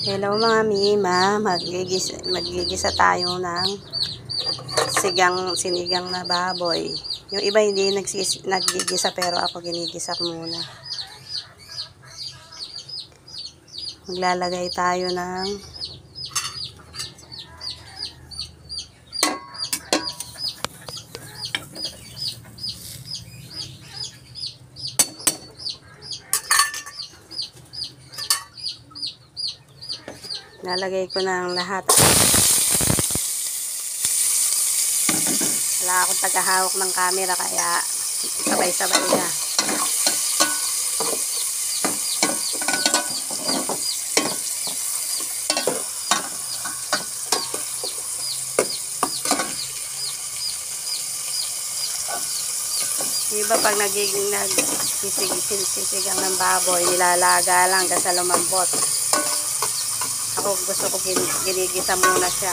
Hello mga Mima, magigisa tayo ng sinigang na baboy. Yung iba hindi nagigisa pero ako ginigisa muna. Maglalagay tayo ng lalagay ko ng lahat. Wala akong tagahawak ng camera kaya sabay-sabay na. Iba pag nagsisigang ng baboy, nilalaga lang kasi lumambot. Ako gusto ko ginigisa muna siya.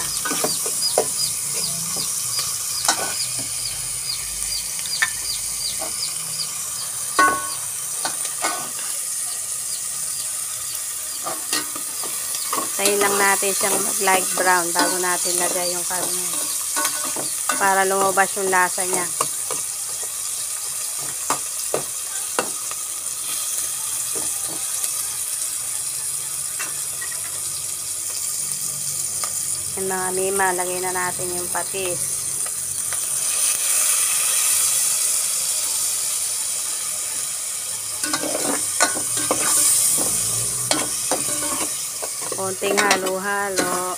Tayin lang natin siyang mag-light brown bago natin lagay yung karne. Para lumabas yung lasa niya. Yan mga Mima, lagay na natin yung patis. Konting halo-halo.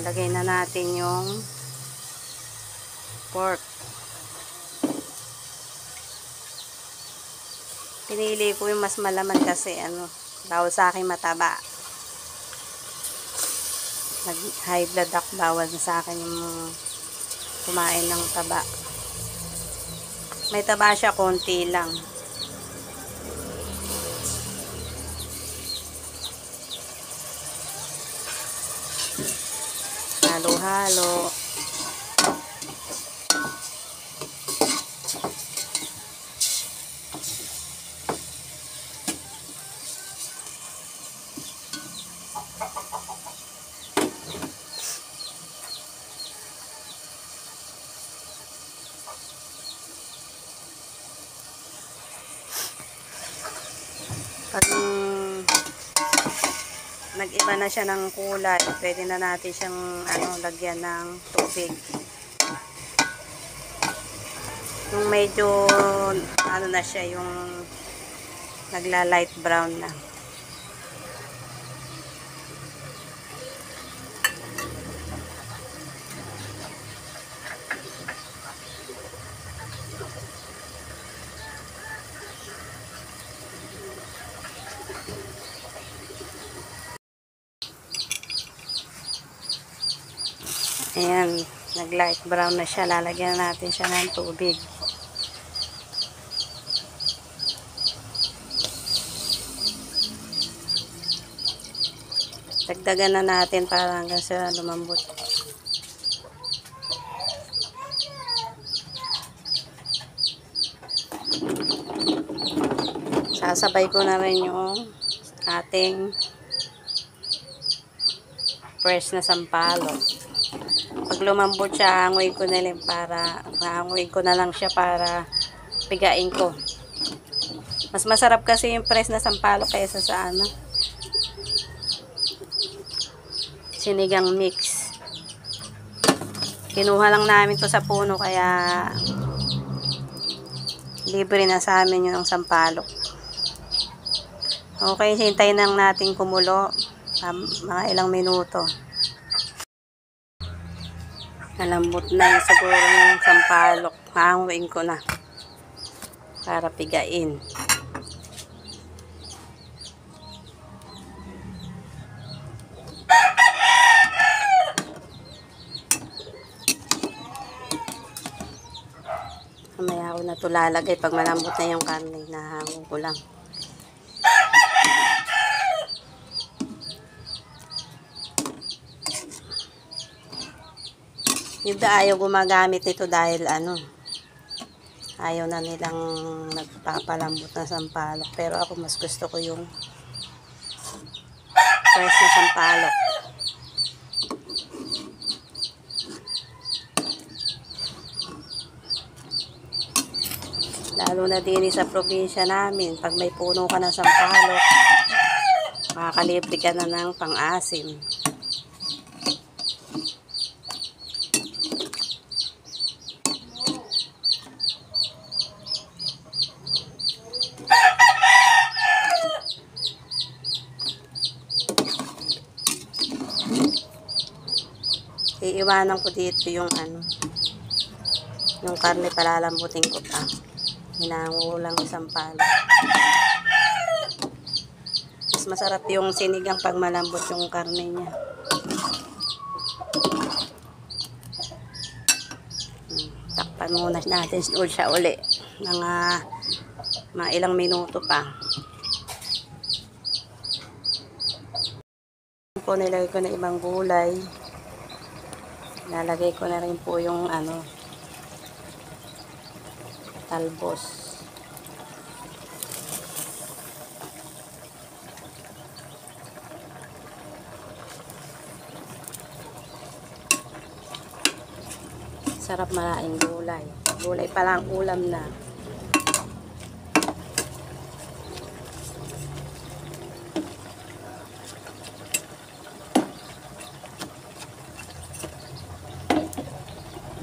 Lagay na natin yung pork. Pinili ko yung mas malaman kasi bawal sa akin mataba. Nag-high blood ako, bawal na sa akin yung kumain ng taba. May taba siya, konti lang. Halo-halo. Pag nag-iba na siya ng kulay, pwede na natin siyang lagyan ng tubig. Yung medyo na siya, yung nagla-light brown na. Ayan, nag-light brown na siya. Lalagyan natin siya ng tubig. Dagdagan na natin para hanggang sa lumambot. Sasabay ko na rin yung ating fresh na sampalok. Pag lumambot siya, hanguin ko na lang siya para pigain ko. Mas masarap kasi yung fresh na sampalok kaysa sa sinigang mix. Kinuha lang namin to sa puno kaya libre na sa amin yung sampalok. Okay, hintayin lang natin kumulo mga ilang minuto. Nalambot na yung siguro yung sampalok. Hanguin ko na para pigain. Mamaya ako na ito lalagay pag malambot na yung karne. Nahango ko lang. Yung ayaw gumagamit nito dahil ayaw na nilang nagpapalambot na sampalok. Pero ako mas gusto ko yung fresh na sampalok. Lalo na din sa probinsya namin, pag may puno ka ng sampalok, makakalibre ka na ng pang-asim. Iiwanan ko dito yung yung karne, palalambutin ko pa. Hinangulang isang palo. Mas masarap yung sinigang pag malambot yung karne niya. Takpan muna natin siya uli. Mga ilang minuto pa. Po, nilagay ko na ibang gulay. Nalagay ko na rin po yung talbos. Sarap malaing gulay. Gulay pa lang ulam na.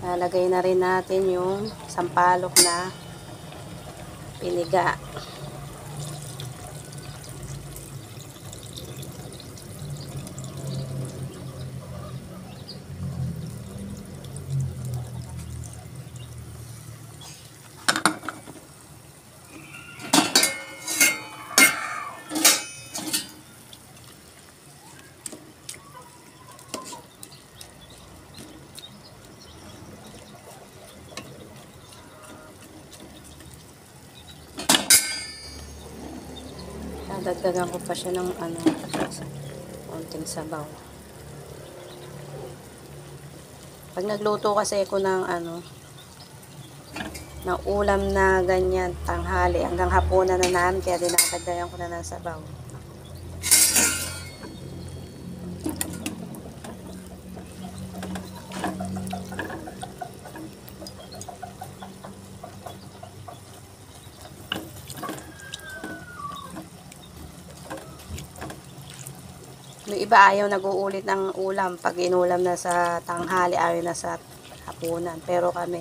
Lalagay na rin natin yung sampalok na piniga. Dadagdagan ko pa siya ng konting sabaw. Pag nagluto kasi ako ng ng ulam na ganyan, tanghali hanggang hapunan na namin, kaya dinadagdagan ko na ng sabaw. May iba ayaw nag-uulit ng ulam. Pag inulam na sa tanghali, ayaw na sa hapunan. Pero kami,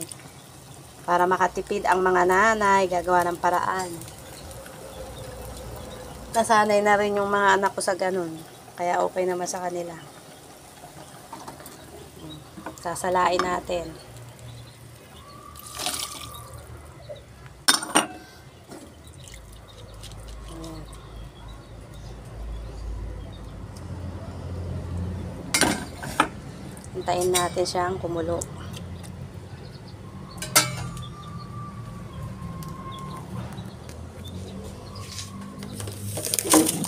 para makatipid ang mga nanay, gagawa ng paraan. Nasanay na rin yung mga anak ko sa ganun. Kaya okay naman sa kanila. Sasalain natin. Hintayin natin siyang kumulo.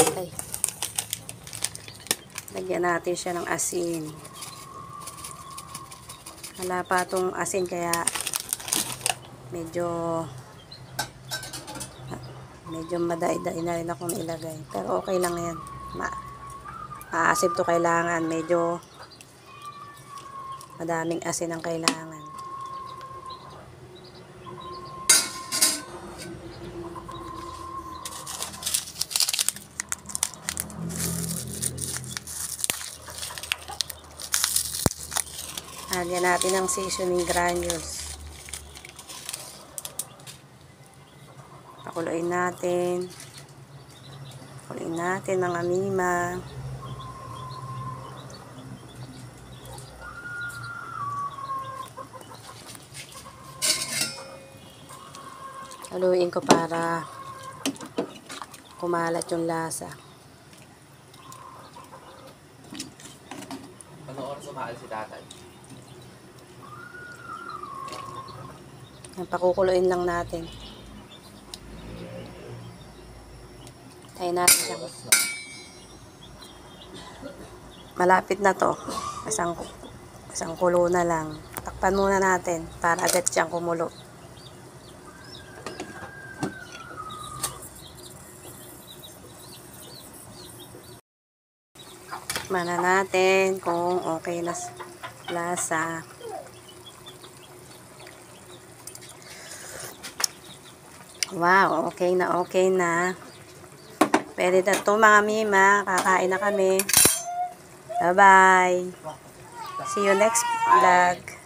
Okay. Lagyan natin siya ng asin. Wala pa itong asin, kaya medyo madaay-daay na rin akong ilagay. Pero okay lang yan. Maasim to kailangan. Medyo madaming asin ang kailangan. Lagyan natin ng seasoning granules. Pakuluin natin. Pakuluin natin ng amima. Haluin ko para kumalat yung lasa. Ano oras umaalis si tatay? Pakukuluin lang natin. Tayo natin siya. Malapit na to. Isang kulo na lang. Takpan muna natin para agad siyang kumulo. Tikman na natin kung okay na lasa. Wow, okay na okay na. Pwede na to mga mima. Kakain na kami. Bye-bye. See you next vlog.